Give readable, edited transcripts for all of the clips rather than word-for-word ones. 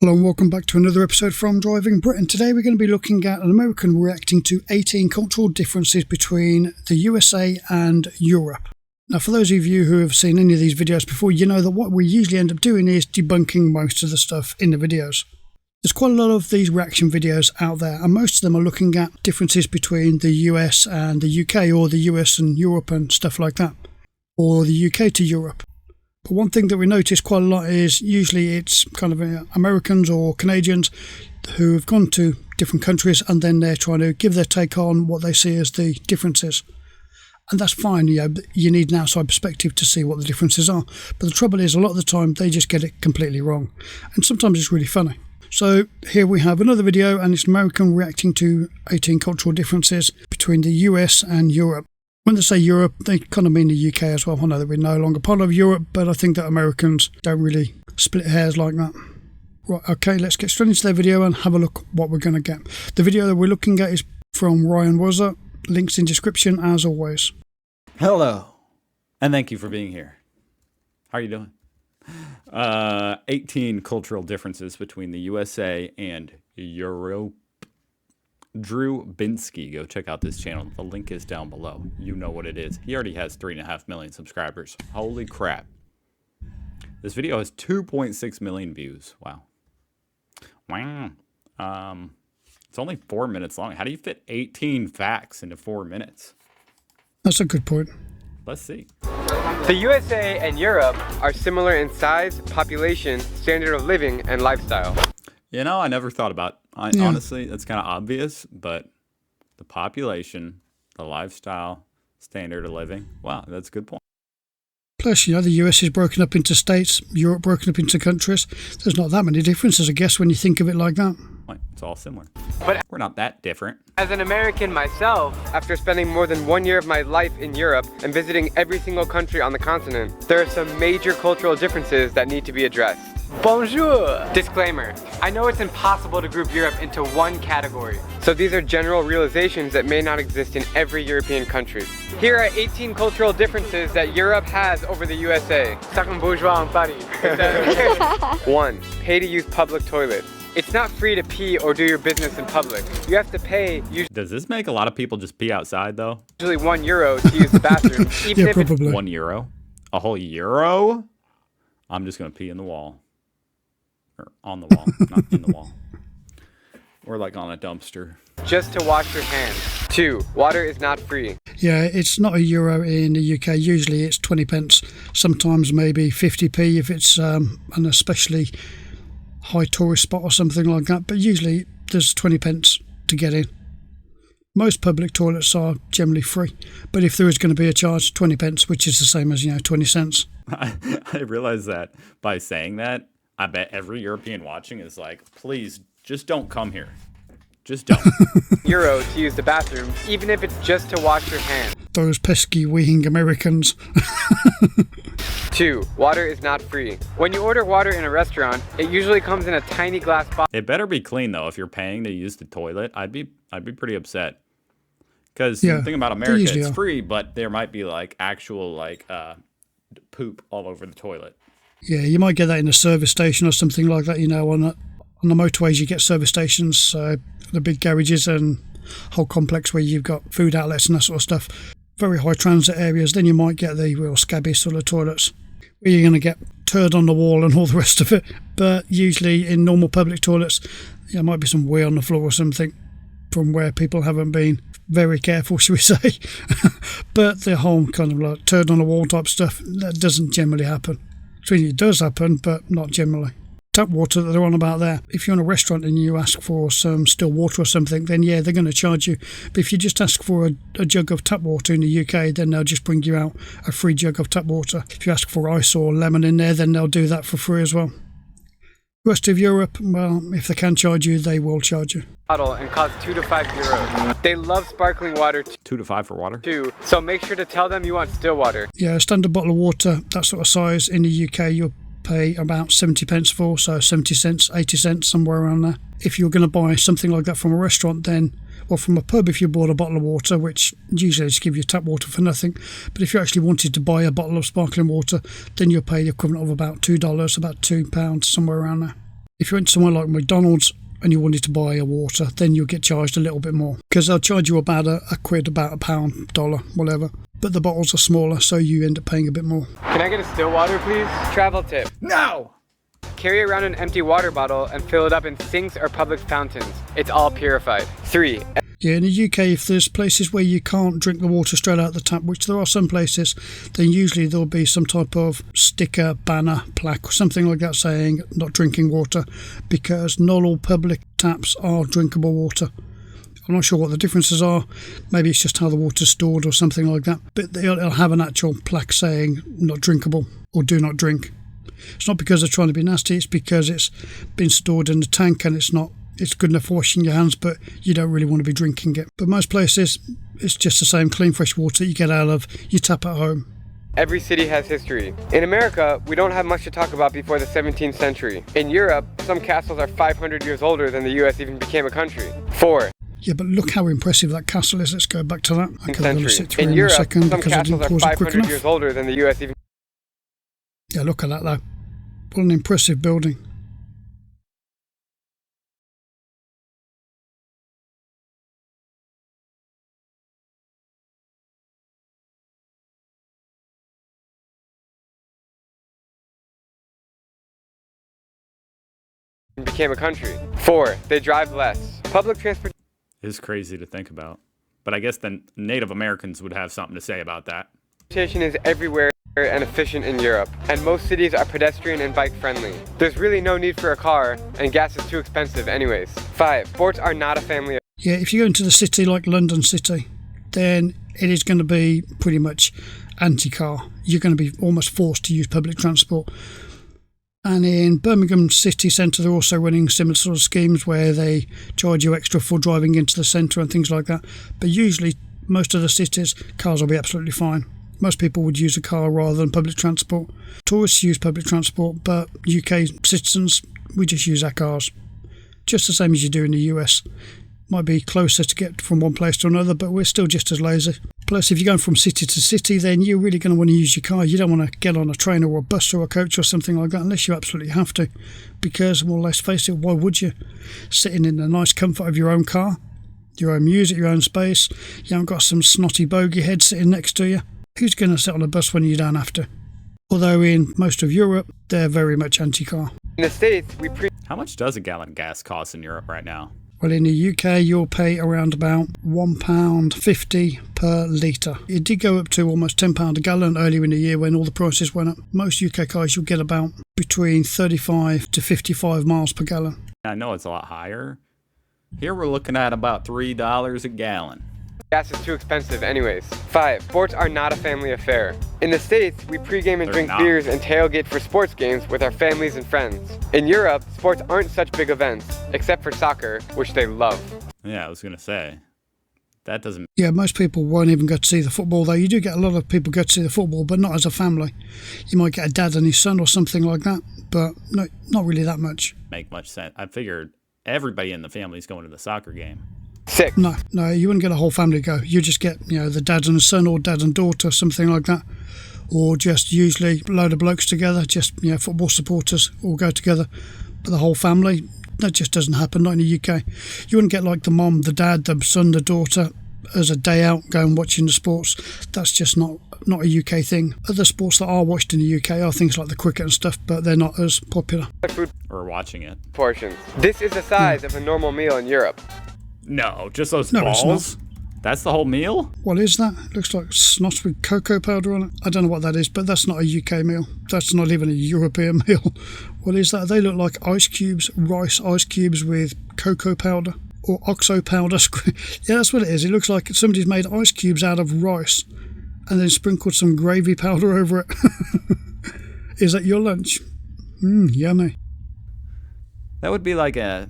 Hello and welcome back to another episode from Driving Britain. Today we're going to be looking at an American reacting to 18 cultural differences between the USA and Europe. Now, for those of you who have seen any of these videos before, you know that what we usually end up doing is debunking most of the stuff in the videos. There's quite a lot of these reaction videos out there, and most of them are looking at differences between the US and the UK, or the US and Europe and stuff like that, or the UK to Europe. But one thing that we notice quite a lot is usually it's kind of Americans or Canadians who have gone to different countries and then they're trying to give their take on what they see as the differences. And that's fine, you need an outside perspective to see what the differences are. But the trouble is, a lot of the time they just get it completely wrong. And sometimes it's really funny. So here we have another video, and it's an American reacting to 18 cultural differences between the US and Europe. When they say Europe, they kind of mean the UK as well. I know that we're no longer part of Europe, but I think that Americans don't really split hairs like that. Right, okay, let's get straight into their video and have a look what we're going to get. The video that we're looking at is from Ryan Wazza. Links in description as always. Hello, and thank you for being here. How are you doing? 18 cultural differences between the USA and Europe. Drew Binsky, go check out this channel. The link is down below. You know what it is. He already has 3.5 million subscribers. Holy crap. This video has 2.6 million views. Wow. It's only 4 minutes long. How do you fit 18 facts into 4 minutes? That's a good point. Let's see. The USA and Europe are similar in size, population, standard of living, and lifestyle. You know, I never thought about honestly, that's kind of obvious, but the population, the lifestyle, standard of living, wow, that's a good point. Plus, the US is broken up into states, Europe broken up into countries. There's not that many differences, I guess, when you think of it like that. It's all similar. But we're not that different. As an American myself, after spending more than 1 year of my life in Europe and visiting every single country on the continent, there are some major cultural differences that need to be addressed. Bonjour! Disclaimer, I know it's impossible to group Europe into one category. So these are general realizations that may not exist in every European country. Here are 18 cultural differences that Europe has over the USA. Second bourgeois in Paris. 1. Pay to use public toilets. It's not free to pee or do your business in public. You have to pay Does this make a lot of people just pee outside though? usually €1 to use the bathroom. Even Yeah, if probably. €1? A whole euro? I'm just gonna pee in the wall. Or on the wall, not in the wall. Or like on a dumpster. it's just to wash your hands. 2. Water is not free. Yeah, it's not €1 in the UK. Usually it's 20 pence. Sometimes maybe 50p if it's an especially high tourist spot or something like that. But usually there's 20 pence to get in. Most public toilets are generally free. But if there is going to be a charge, 20 pence, which is the same as, 20 cents. I realize that by saying that, I bet every European watching is like, please, just don't come here. Just don't. Euro to use the bathroom, even if it's just to wash your hands. Those pesky weeing Americans. 2. Water is not free. When you order water in a restaurant, it usually comes in a tiny glass bottle. It better be clean though. If you're paying to use the toilet, I'd be pretty upset. Because the thing about America, it's free, but there might be like actual poop all over the toilet. Yeah, you might get that in a service station or something like that. On the motorways you get service stations, the big garages and whole complex where you've got food outlets and that sort of stuff. Very high transit areas, then you might get the real scabby sort of toilets where you're going to get turd on the wall and all the rest of it. But usually in normal public toilets, there might be some wee on the floor or something from where people haven't been very careful, shall we say. But the whole kind of like turd on the wall type stuff, that doesn't generally happen. It does happen, but not generally. Tap water that they're on about there. If you're in a restaurant and you ask for some still water or something, then yeah, they're going to charge you. But if you just ask for a jug of tap water in the UK, then they'll just bring you out a free jug of tap water. If you ask for ice or lemon in there, then they'll do that for free as well. Rest of Europe, well, if they can charge you, they will charge you. And costs €2 to €5. They love sparkling water 2 to 5 for water? too, so make sure to tell them you want still water. Yeah, a standard bottle of water, that sort of size, in the UK, you'll pay about 70 pence for, so 70 cents, 80 cents, somewhere around there. If you're going to buy something like that from a restaurant, then, or from a pub if you bought a bottle of water, which usually just give you tap water for nothing, but if you actually wanted to buy a bottle of sparkling water, then you'll pay the equivalent of about $2, about £2, somewhere around there. If you went somewhere like McDonald's and you wanted to buy a water, then you'll get charged a little bit more, because they'll charge you about a quid, about a pound, dollar, whatever. But the bottles are smaller, so you end up paying a bit more. Can I get a still water, please? Travel tip. No! Carry around an empty water bottle and fill it up in sinks or public fountains. It's all purified. 3. Yeah, in the UK, if there's places where you can't drink the water straight out the tap, which there are some places, then usually there'll be some type of sticker, banner, plaque, or something like that saying not drinking water, because not all public taps are drinkable water. I'm not sure what the differences are. Maybe it's just how the water's stored or something like that. But they'll have an actual plaque saying not drinkable or do not drink. It's not because they're trying to be nasty, it's because it's been stored in the tank and it's good enough for washing your hands, but you don't really want to be drinking it. But most places, it's just the same clean, fresh water that you get out of your tap at home. Every city has history. In America, we don't have much to talk about before the 17th century. In Europe, some castles are 500 years older than the US even became a country. 4. Yeah, but look how impressive that castle is. Let's go back to that. I could sit through in in Europe, a second some because I didn't castles are pause it quick 500 enough. years older than the US even. Yeah, look at that though. What an impressive building. became a country. 4. They drive less. Public transportation It's crazy to think about. But I guess the Native Americans would have something to say about that. is everywhere and efficient in Europe, and most cities are pedestrian and bike friendly. There's really no need for a car, and gas is too expensive anyways. 5. Sports are not a family. Yeah, if you go into the city like London City, then it is going to be pretty much anti-car. You're going to be almost forced to use public transport. And in Birmingham city centre, they're also running similar sort of schemes where they charge you extra for driving into the centre and things like that. But usually, most of the cities, cars will be absolutely fine. Most people would use a car rather than public transport. Tourists use public transport, but UK citizens, we just use our cars. Just the same as you do in the US. Might be closer to get from one place to another, but we're still just as lazy. Plus, if you're going from city to city, then you're really going to want to use your car. You don't want to get on a train or a bus or a coach or something like that unless you absolutely have to. Because, well, let's face it, why would you? Sitting in the nice comfort of your own car, your own music, your own space, you haven't got some snotty bogey head sitting next to you. Who's going to sit on a bus when you don't have to? Although in most of Europe, they're very much anti-car. In the States, How much does a gallon of gas cost in Europe right now? Well, in the UK, you'll pay around about £1.50 per litre. It did go up to almost £10 a gallon earlier in the year when all the prices went up. Most UK cars, you'll get about between 35 to 55 miles per gallon. I know it's a lot higher. Here we're looking at about $3 a gallon. gas is too expensive anyways. 5. Sports are not a family affair. In the States, we pregame and They're drink not. beers and tailgate for sports games with our families and friends. In Europe, sports aren't such big events, except for soccer, which they love. Yeah, I was going to say. That doesn't... Yeah, most people won't even go to see the football, though. You do get a lot of people go to see the football, but not as a family. You might get a dad and his son or something like that, but no, not really that much. make much sense. I figured everybody in the family is going to the soccer game. 6. No, you wouldn't get a whole family to go. You just get, the dad and the son or dad and daughter, something like that. Or just usually a load of blokes together, just, football supporters all go together. But the whole family, that just doesn't happen, not in the UK. You wouldn't get like the mom, the dad, the son, the daughter as a day out going watching the sports. That's just not a UK thing. Other sports that are watched in the UK are things like the cricket and stuff, but they're not as popular. Food Or watching it. portions. This is the size of a normal meal in Europe. No, just those No, it's balls? That's the whole meal? What is that? It looks like snot with cocoa powder on it. I don't know what that is, but that's not a UK meal. That's not even a European meal. What is that? They look like ice cubes, rice ice cubes with cocoa powder or oxo powder. Yeah, that's what it is. It looks like somebody's made ice cubes out of rice and then sprinkled some gravy powder over it. Is that your lunch? Yummy. That would be like a...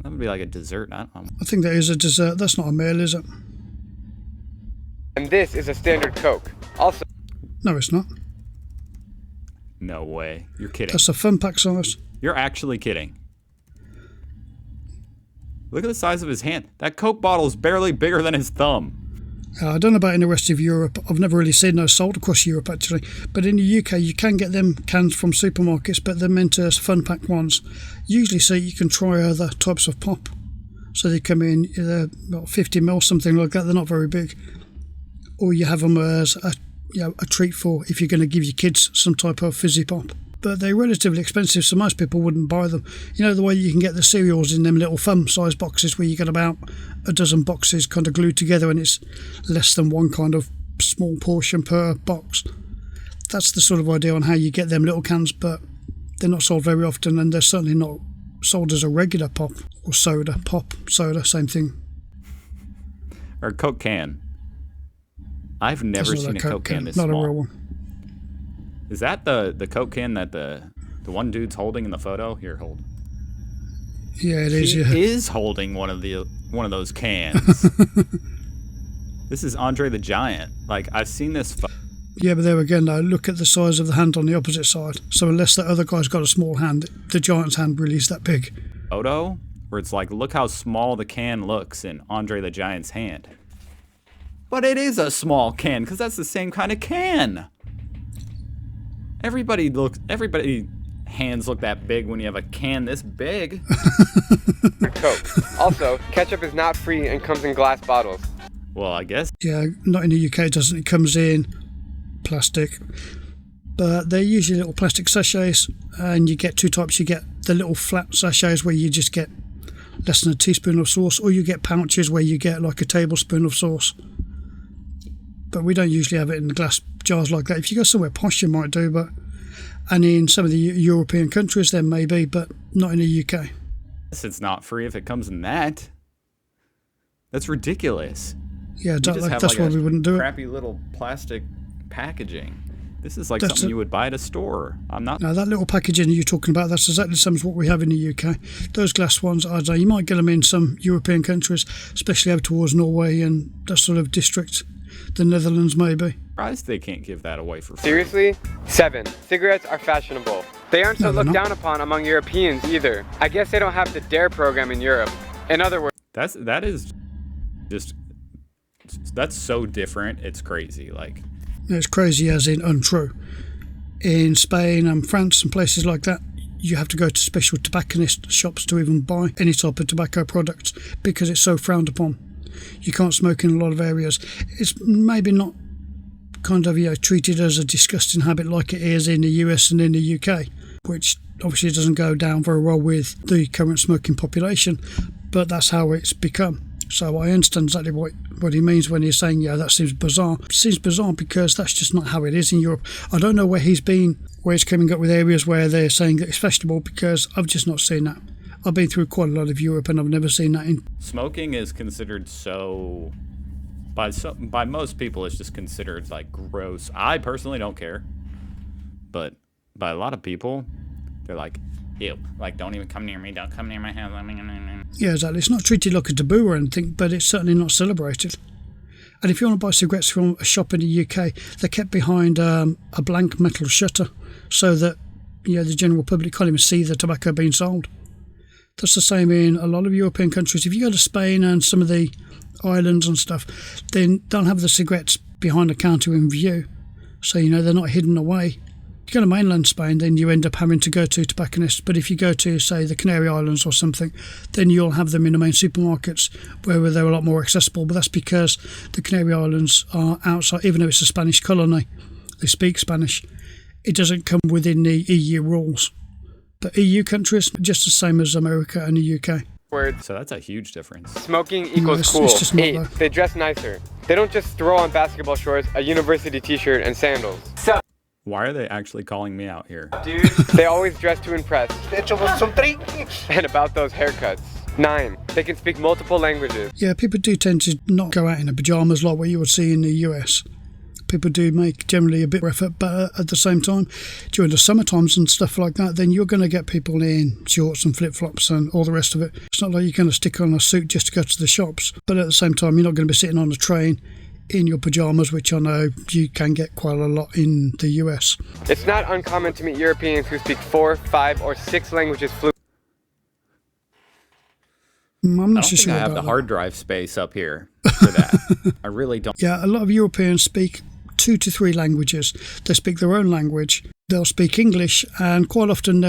That would be like a dessert. I don't know. I think that is a dessert. That's not a meal, is it? And this is a standard Coke. Also, No, it's not. No way. You're kidding. That's a fun pack size. You're actually kidding. Look at the size of his hand. That Coke bottle is barely bigger than his thumb. I don't know about in the rest of Europe. I've never really seen those sold across Europe actually. But in the UK, you can get them cans from supermarkets, but they're meant as fun pack ones. Usually, so you can try other types of pop. So they come in about 50ml, something like that. They're not very big. Or you have them as a treat for if you're going to give your kids some type of fizzy pop. But they're relatively expensive, so most people wouldn't buy them. You know the way you can get the cereals in them little thumb-sized boxes where you get about a dozen boxes kind of glued together and it's less than one kind of small portion per box. That's the sort of idea on how you get them little cans, but they're not sold very often and they're certainly not sold as a regular pop or soda. Pop, soda, same thing. Or Coke can. I've never seen a Coke can this small. Not a real one. Is that the Coke can that the one dude's holding in the photo? Here, hold. Yeah, it is. He Yeah, is holding one of those cans. This is Andre the Giant. Like I've seen this. Yeah, but there again, though, look at the size of the hand on the opposite side. So unless that other guy's got a small hand, the Giant's hand really is that big. Photo where it's like, look how small the can looks in Andre the Giant's hand. But it is a small can because that's the same kind of can. Everybody hands look that big when you have a can this big. Coke. Also, ketchup is not free and comes in glass bottles. Well, I guess. Yeah, not in the UK, it doesn't. It comes in plastic. But they're usually little plastic sachets, and you get two types. You get the little flat sachets where you just get less than a teaspoon of sauce, or you get pouches where you get like a tablespoon of sauce. But we don't usually have it in glass jars like that. If you go somewhere posh, you might do, and in some of the European countries, there may be, but not in the UK. It's not free if it comes in that. That's ridiculous. Yeah, that's why we wouldn't do it. Crappy little plastic packaging. This is like something you would buy at a store. No, that little packaging you're talking about, that's exactly the same as what we have in the UK. Those glass ones, I don't know, you might get them in some European countries, especially over towards Norway and that sort of district. The Netherlands, maybe. Surprised they can't give that away for free. Seriously? 7. Cigarettes are fashionable. They aren't so looked down upon among Europeans either. I guess they don't have the DARE program in Europe. In other words, that's so different. It's crazy. Like, it's crazy as in untrue. In Spain and France and places like that, you have to go to special tobacconist shops to even buy any type of tobacco products because it's so frowned upon. You can't smoke in a lot of areas. It's maybe not kind of treated as a disgusting habit like it is in the US and in the UK, which obviously doesn't go down very well with the current smoking population, but that's how it's become. So I understand exactly what he means when he's saying, yeah, that seems bizarre. It seems bizarre because that's just not how it is in Europe. I don't know where he's coming up with areas where they're saying that it's fashionable because I've just not seen that. I've been through quite a lot of Europe and I've never seen that in. Smoking is considered so by most people it's just considered like gross. I personally don't care, but by a lot of people they're like, ew, like don't even come near me, don't come near my house. Yeah, exactly. It's not treated like a taboo or anything, but it's certainly not celebrated. And if you want to buy cigarettes from a shop in the UK, they're kept behind a blank metal shutter so that the general public can't even see the tobacco being sold. That's the same in a lot of European countries. If you go to Spain and some of the islands and stuff, they don't have the cigarettes behind the counter in view. So, they're not hidden away. If you go to mainland Spain, then you end up having to go to tobacconists. But if you go to, say, the Canary Islands or something, then you'll have them in the main supermarkets where they're a lot more accessible. But that's because the Canary Islands are outside, even though it's a Spanish colony, they speak Spanish. It doesn't come within the EU rules. But EU countries, just the same as America and the UK. So that's a huge difference. Smoking equals cool. It's just not 8. They dress nicer. They don't just throw on basketball shorts, a university t-shirt, and sandals. So, why are they actually calling me out here? Dude, they always dress to impress. And about those haircuts. 9. They can speak multiple languages. Yeah, people do tend to not go out in the pyjamas like what you would see in the US. People do make generally a bit of effort, but at the same time, during the summer times and stuff like that, then you're going to get people in shorts and flip-flops and all the rest of it. It's not like you're going to stick on a suit just to go to the shops, but at the same time, you're not going to be sitting on a train in your pyjamas, which I know you can get quite a lot in the US. It's not uncommon to meet Europeans who speak 4, 5, or 6 languages fluently. I'm I not don't so think sure I have about the that. hard drive space up here for that. I really don't. Yeah, a lot of Europeans speak 2 to 3 languages. They speak their own language. They'll speak English, and quite often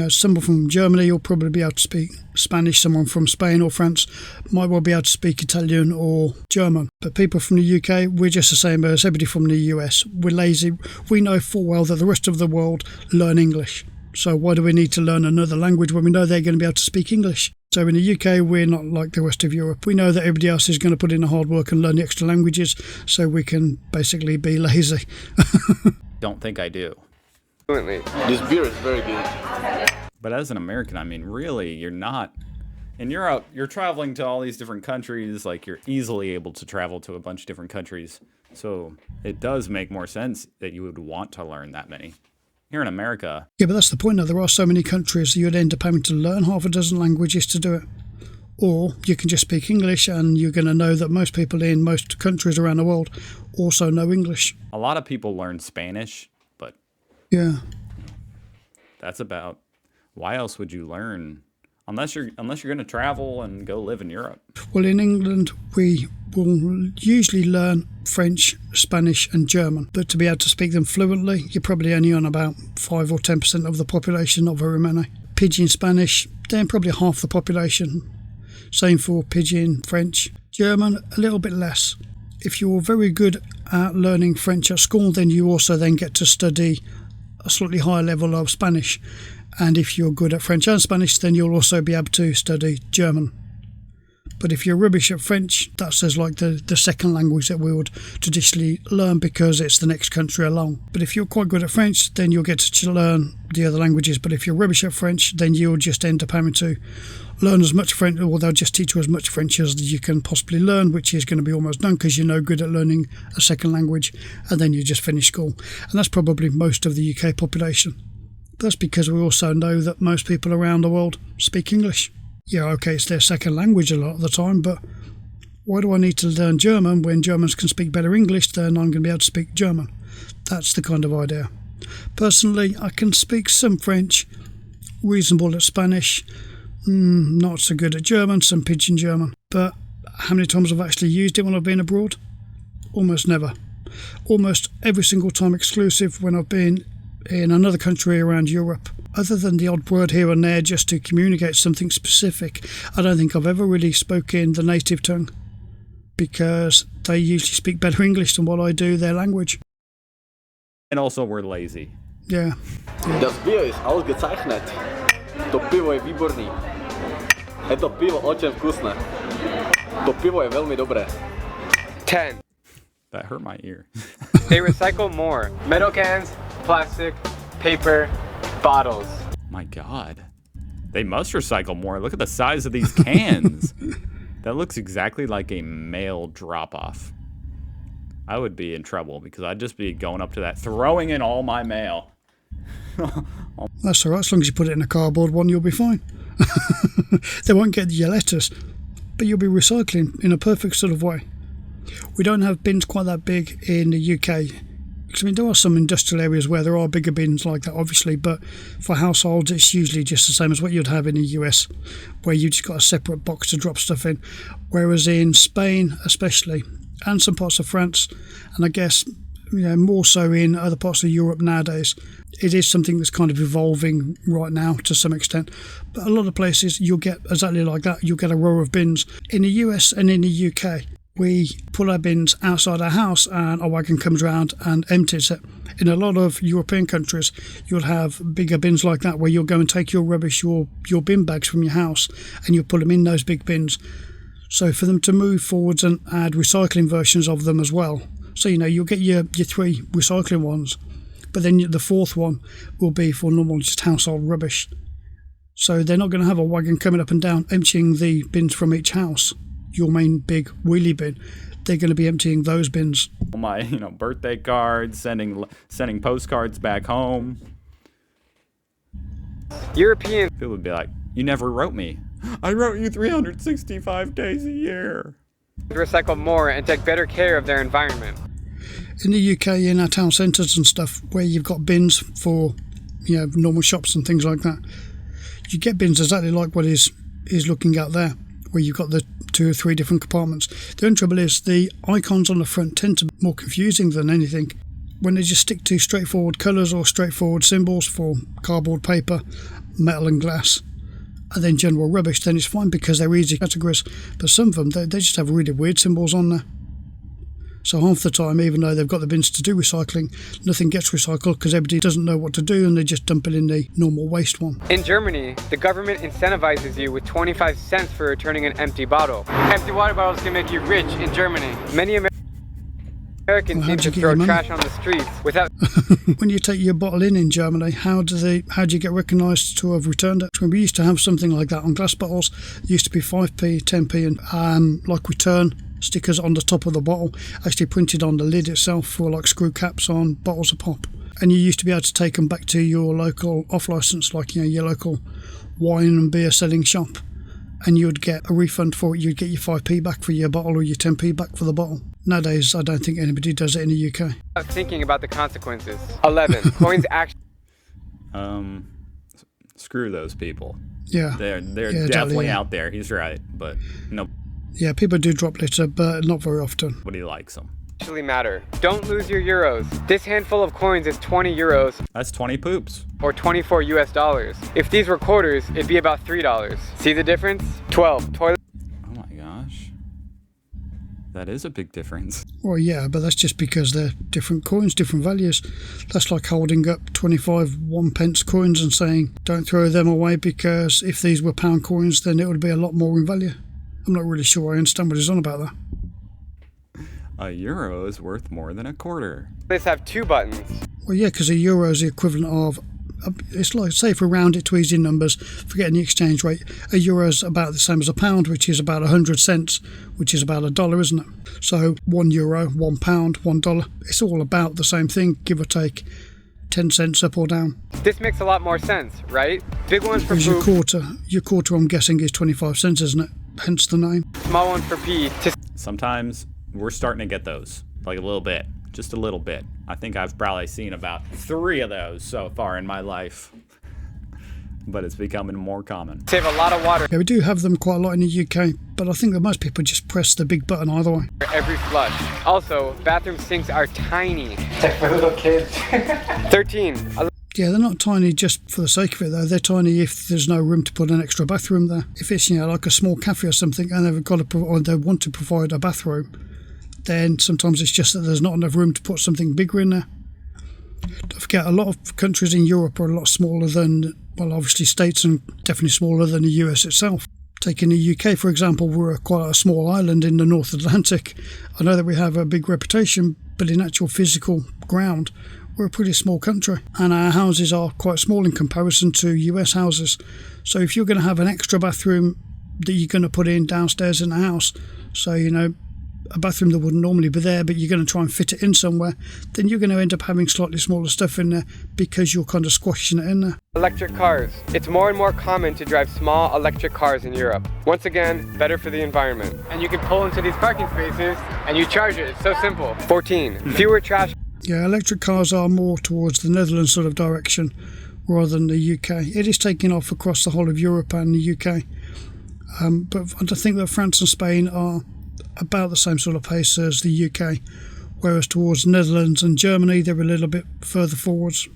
someone from Germany will probably be able to speak Spanish. Someone from Spain or France might well be able to speak Italian or German. But people from the UK, we're just the same as everybody from the US. We're lazy. We know full well that the rest of the world learn English. So why do we need to learn another language when we know they're going to be able to speak English? So in the UK, we're not like the rest of Europe. We know that everybody else is going to put in the hard work and learn the extra languages, so we can basically be lazy. Don't think I do. Fluently. This beer is very good. But as an American, I mean, really, you're not. In Europe, you're traveling to all these different countries. Like, you're easily able to travel to a bunch of different countries. So it does make more sense that you would want to learn that many. Here in America. Yeah, but that's the point now. There are so many countries that you'd end up having to learn half a dozen languages to do it. Or you can just speak English, and you're going to know that most people in most countries around the world also know English. A lot of people learn Spanish, but Yeah. that's about. Why else would you learn? Unless you're going to travel and go live in Europe. Well, in England, we will usually learn French, Spanish and German. But to be able to speak them fluently, you're probably only on about 5 or 10% of the population, not very many. Pidgin Spanish, then probably half the population. Same for Pidgin French. German, a little bit less. If you're very good at learning French at school, then you also then get to study a slightly higher level of Spanish. And if you're good at French and Spanish, then you'll also be able to study German. But if you're rubbish at French, that's as like the second language that we would traditionally learn because it's the next country along. But if you're quite good at French, then you'll get to learn the other languages. But if you're rubbish at French, then you'll just end up having to learn as much French, or they'll just teach you as much French as you can possibly learn, which is going to be almost done because you're no good at learning a second language, and then you just finish school. And that's probably most of the UK population. That's because we also know that most people around the world speak English. Yeah, okay, it's their second language a lot of the time, but why do I need to learn German when Germans can speak better English than I'm going to be able to speak German? That's the kind of idea. Personally, I can speak some French, reasonable at Spanish, not so good at German, some Pidgin German. But how many times I've actually used it when I've been abroad? Almost never. Almost every single time exclusive when I've been in another country around Europe. Other than the odd word here and there just to communicate something specific, I don't think I've ever really spoken the native tongue because they usually speak better English than what I do their language. And also, we're lazy. Yeah. Das Bier ist ausgezeichnet. To pivo je výborný. Je to pivo očem vkusné. To pivo je veľmi dobré. 10. That hurt my ear. They recycle more. Metal cans, plastic, paper, bottles. My God. They must recycle more. Look at the size of these cans. That looks exactly like a mail drop-off. I would be in trouble because I'd just be going up to that, throwing in all my mail. That's all right. As long as you put it in a cardboard one, you'll be fine. They won't get your letters, but you'll be recycling in a perfect sort of way. We don't have bins quite that big in the UK. Because, I mean, there are some industrial areas where there are bigger bins like that, obviously, but for households, it's usually just the same as what you'd have in the US, where you just got a separate box to drop stuff in. Whereas in Spain, especially, and some parts of France, and I guess more so in other parts of Europe nowadays, it is something that's kind of evolving right now to some extent. But a lot of places, you'll get exactly like that. You'll get a row of bins. In the US and in the UK, we pull our bins outside our house and a wagon comes around and empties it. In a lot of European countries, you'll have bigger bins like that where you'll go and take your rubbish, your bin bags from your house, and you'll put them in those big bins. So for them to move forwards and add recycling versions of them as well. So, you'll get your 3 recycling ones, but then the 4th one will be for normal just household rubbish. So they're not going to have a wagon coming up and down emptying the bins from each house. Your main big wheelie bin, they're going to be emptying those bins. My, birthday cards, sending postcards back home. European People would be like, "You never wrote me." I wrote you 365 days a year. recycle more and take better care of their environment. In the UK, in our town centres and stuff, where you've got bins for normal shops and things like that, you get bins exactly like what is looking out there. where you've got the 2 or 3 different compartments. The only trouble is the icons on the front tend to be more confusing than anything. When they just stick to straightforward colours or straightforward symbols for cardboard, paper, metal and glass, and then general rubbish, then it's fine because they're easy categories. But some of them, they just have really weird symbols on there. So half the time, even though they've got the bins to do recycling, nothing gets recycled because everybody doesn't know what to do and they just dump it in the normal waste one. In Germany, the government incentivizes you with 25 cents for returning an empty bottle. Empty water bottles can make you rich in Germany. Many Americans seem to throw trash on the streets without... When you take your bottle in Germany, how do you get recognised to have returned it? When we used to have something like that on glass bottles, it used to be 5p, 10p and like return stickers on the top of the bottle, actually printed on the lid itself for like screw caps on bottles of pop. And you used to be able to take them back to your local off-licence, like your local wine and beer selling shop, and you would get a refund for it. You'd get your 5p back for your bottle or your 10p back for the bottle. Nowadays, I don't think anybody does it in the UK. Thinking about the consequences. 11. Coins actually... Screw those people. Yeah. They're definitely out there. He's right, but no. Yeah, people do drop litter, but not very often. Nobody likes them. Actually matter. Don't lose your euros. This handful of coins is 20 euros. That's 20 poops. Or 24 US dollars. If these were quarters, it'd be about $3. See the difference? 12. Toilet. Oh my gosh. That is a big difference. Well, yeah, but that's just because they're different coins, different values. That's like holding up 25 1p coins and saying, don't throw them away because if these were pound coins, then it would be a lot more in value. I'm not really sure I understand what he's on about there. A euro is worth more than a quarter. Let's have 2 buttons. Well, yeah, because a euro is the equivalent of, it's like, say if we round it to easy numbers, forgetting the exchange rate, a euro is about the same as a pound, which is about 100 cents, which is about $1, isn't it? So 1 euro, 1 pound, $1, it's all about the same thing, give or take 10 cents up or down. This makes a lot more sense, right? Big ones for Because poop. your quarter, I'm guessing, is 25 cents, isn't it? Hence the name. Small one for pee. Sometimes we're starting to get those, like a little bit, just a little bit. I think I've probably seen about 3 of those so far in my life, but it's becoming more common. Save a lot of water. Yeah, we do have them quite a lot in the UK, but I think that most people just press the big button either way. For every flush. Also, bathroom sinks are tiny. It's like for little kids. 13. Yeah, they're not tiny just for the sake of it though. They're tiny if there's no room to put an extra bathroom there. If it's, like a small cafe or something and they've got to or they want to provide a bathroom, then sometimes it's just that there's not enough room to put something bigger in there. Don't forget, a lot of countries in Europe are a lot smaller than, well, obviously states, and definitely smaller than the US itself. Taking the UK, for example, we're quite a small island in the North Atlantic. I know that we have a big reputation, but in actual physical ground, we're a pretty small country, and our houses are quite small in comparison to US houses. So if you're going to have an extra bathroom that you're going to put in downstairs in the house, so a bathroom that wouldn't normally be there, but you're going to try and fit it in somewhere, then you're going to end up having slightly smaller stuff in there because you're kind of squashing it in there. Electric cars. It's more and more common to drive small electric cars in Europe. Once again, better for the environment. And you can pull into these parking spaces and you charge it. It's so simple. 14. Fewer trash. Yeah, electric cars are more towards the Netherlands sort of direction rather than the UK. It is taking off across the whole of Europe and the UK. But I think that France and Spain are about the same sort of pace as the UK, whereas towards Netherlands and Germany, they're a little bit further forwards.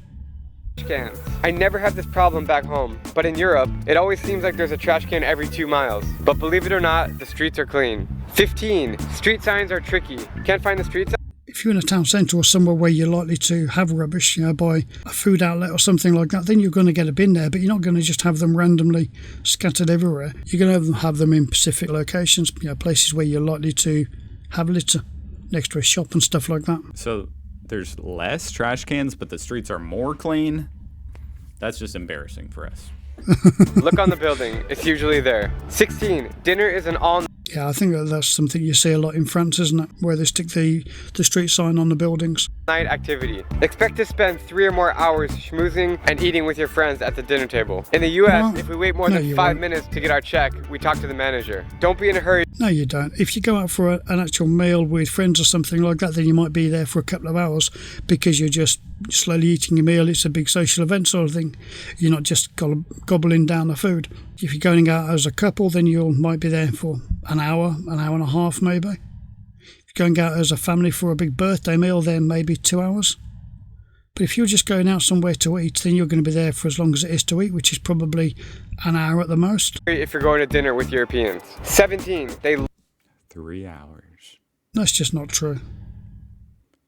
Cans. I never have this problem back home, but in Europe, it always seems like there's a trash can every 2 miles. But believe it or not, the streets are clean. 15. Street signs are tricky. Can't find the street sign? If you're in a town centre or somewhere where you're likely to have rubbish, by a food outlet or something like that, then you're going to get a bin there, but you're not going to just have them randomly scattered everywhere. You're going to have them in specific locations, places where you're likely to have litter, next to a shop and stuff like that. So there's less trash cans, but the streets are more clean. That's just embarrassing for us. Look on the building. It's usually there. 16. Dinner is an all... Yeah, I think that's something you see a lot in France, isn't it? Where they stick the street sign on the buildings. Night activity. Expect to spend 3 or more hours schmoozing and eating with your friends at the dinner table. In the US, if we wait more than 5 minutes to get our check, we talk to the manager. Don't be in a hurry. No, you don't. If you go out for an actual meal with friends or something like that, then you might be there for a couple of hours because you're just slowly eating your meal. It's a big social event sort of thing. You're not just gobbling down the food. If you're going out as a couple, then you might be there for an hour and a half maybe. If you're going out as a family for a big birthday meal, then maybe 2 hours. But if you're just going out somewhere to eat, then you're going to be there for as long as it is to eat, which is probably an hour at the most. If you're going to dinner with Europeans. 17, they 3 hours. That's just not true.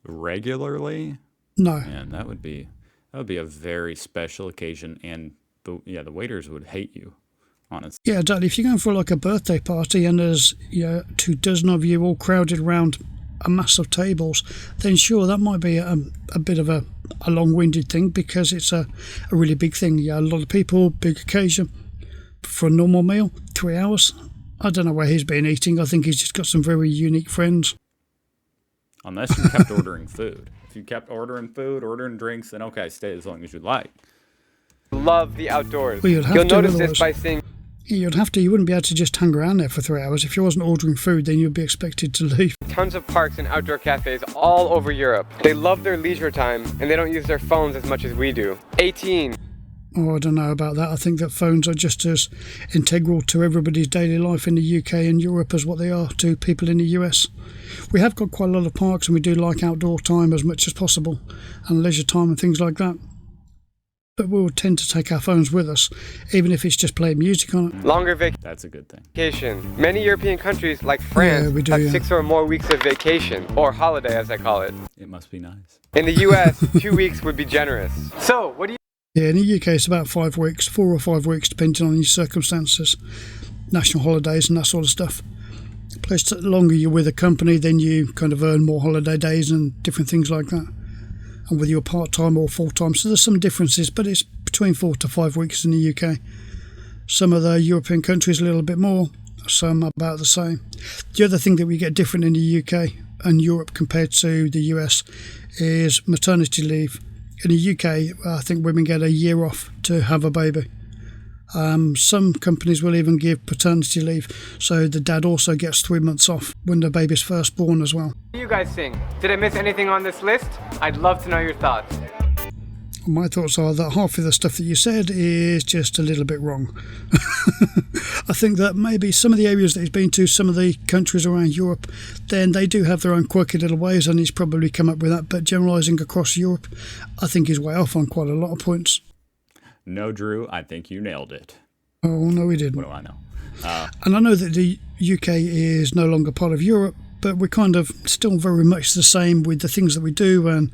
Regularly? No. Man, that would be a very special occasion, and the waiters would hate you, honestly. Yeah, exactly. If you're going for like a birthday party and there's 24 of you all crowded around a mass of tables, then sure, that might be a bit of a long-winded thing, because it's a really big thing. Yeah, a lot of people, big occasion. For a normal meal, 3 hours. I don't know where he's been eating. I think he's just got some very unique friends. Unless you kept ordering food. If you kept ordering food, ordering drinks, then okay, stay as long as you like. love the outdoors. Well, You'll notice this by seeing... You'd have to. You wouldn't be able to just hang around there for 3 hours. If you wasn't ordering food, then you'd be expected to leave. tons of parks and outdoor cafes all over Europe. They love their leisure time, and they don't use their phones as much as we do. 18. Oh, I don't know about that. I think that phones are just as integral to everybody's daily life in the UK and Europe as what they are to people in the US. We have got quite a lot of parks, and we do like outdoor time as much as possible, and leisure time and things like that. But we'll tend to take our phones with us, even if it's just playing music on it. Longer That's a good thing. vacation. Many European countries, like France, we do, have yeah. 6 or more weeks of vacation, or holiday as I call it. It must be nice. In the US, 2 weeks would be generous. So, what do you... Yeah, in the UK it's about 5 weeks, 4 or 5 weeks, depending on your circumstances, national holidays and that sort of stuff. Plus, the longer you're with a company, then you kind of earn more holiday days and different things like that. And whether you're part-time or full-time, so there's some differences, but it's between 4 to 5 weeks in the UK. Some of the European countries a little bit more, some about the same. The other thing that we get different in the UK and Europe compared to the US is maternity leave. In the UK, I think women get a year off to have a baby. Some companies will even give paternity leave, so the dad also gets 3 months off when the baby's first born as well. What do you guys think? Did I miss anything on this list? I'd love to know your thoughts. My thoughts are that half of the stuff that you said is just a little bit wrong. I think that maybe some of the areas that he's been to, some of the countries around Europe, then they do have their own quirky little ways, and he's probably come up with that. But generalising across Europe, I think he's way off on quite a lot of points. No, Drew, I think you nailed it. Oh, no, he didn't. What do I know? And I know that the UK is no longer part of Europe, but we're kind of still very much the same with the things that we do, and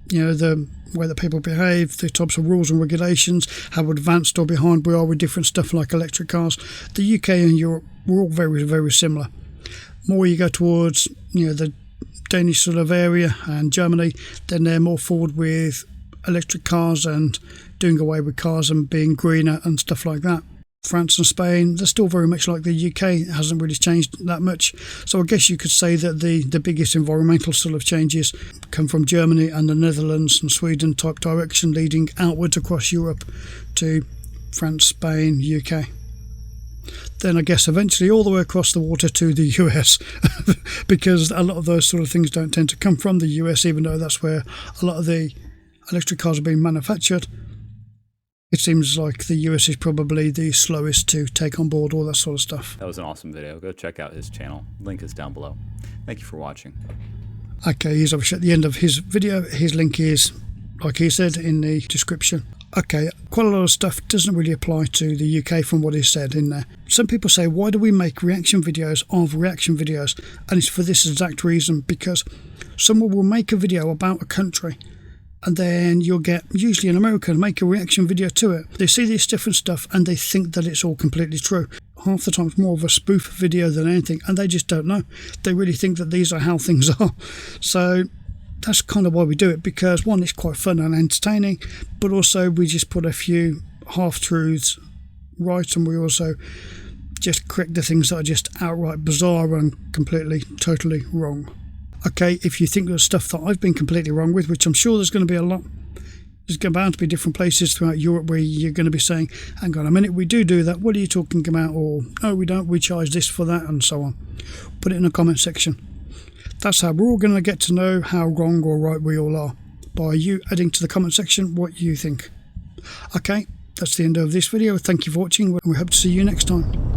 the way that people behave, the types of rules and regulations, how advanced or behind we are with different stuff like electric cars. The UK and Europe, we're all very, very similar. More you go towards the Danish sort of area and Germany, then they're more forward with electric cars and doing away with cars and being greener and stuff like that. France and Spain, they're still very much like the UK. It hasn't really changed that much. So I guess you could say that the biggest environmental sort of changes come from Germany and the Netherlands and Sweden type direction, leading outwards across Europe to France, Spain, UK. Then I guess eventually all the way across the water to the US, because a lot of those sort of things don't tend to come from the US, even though that's where a lot of the electric cars are being manufactured. It seems like the US is probably the slowest to take on board all that sort of stuff. That was an awesome video. Go check out his channel. Link is down below. Thank you for watching. Okay, he's obviously at the end of his video. His link is, like he said, in the description. Okay, quite a lot of stuff doesn't really apply to the UK from what he said in there. Some people say, why do we make reaction videos of reaction videos? And it's for this exact reason, because someone will make a video about a country, and then you'll get usually an American make a reaction video to it. They see this different stuff and they think that it's all completely true. Half the time it's more of a spoof video than anything, and they just don't know. They really think that these are how things are. So that's kind of why we do it, because one, it's quite fun and entertaining, but also we just put a few half-truths right, and we also just correct the things that are just outright bizarre and completely, totally wrong. Okay, if you think there's stuff that I've been completely wrong with, which I'm sure there's going to be a lot, there's bound to be different places throughout Europe where you're going to be saying, hang on a minute, we do that, what are you talking about? Or, no, we don't, we charge this for that, and so on. Put it in the comment section. That's how we're all going to get to know how wrong or right we all are, by you adding to the comment section what you think. Okay, That's the end of this video. Thank you for watching, and we hope to see you next time.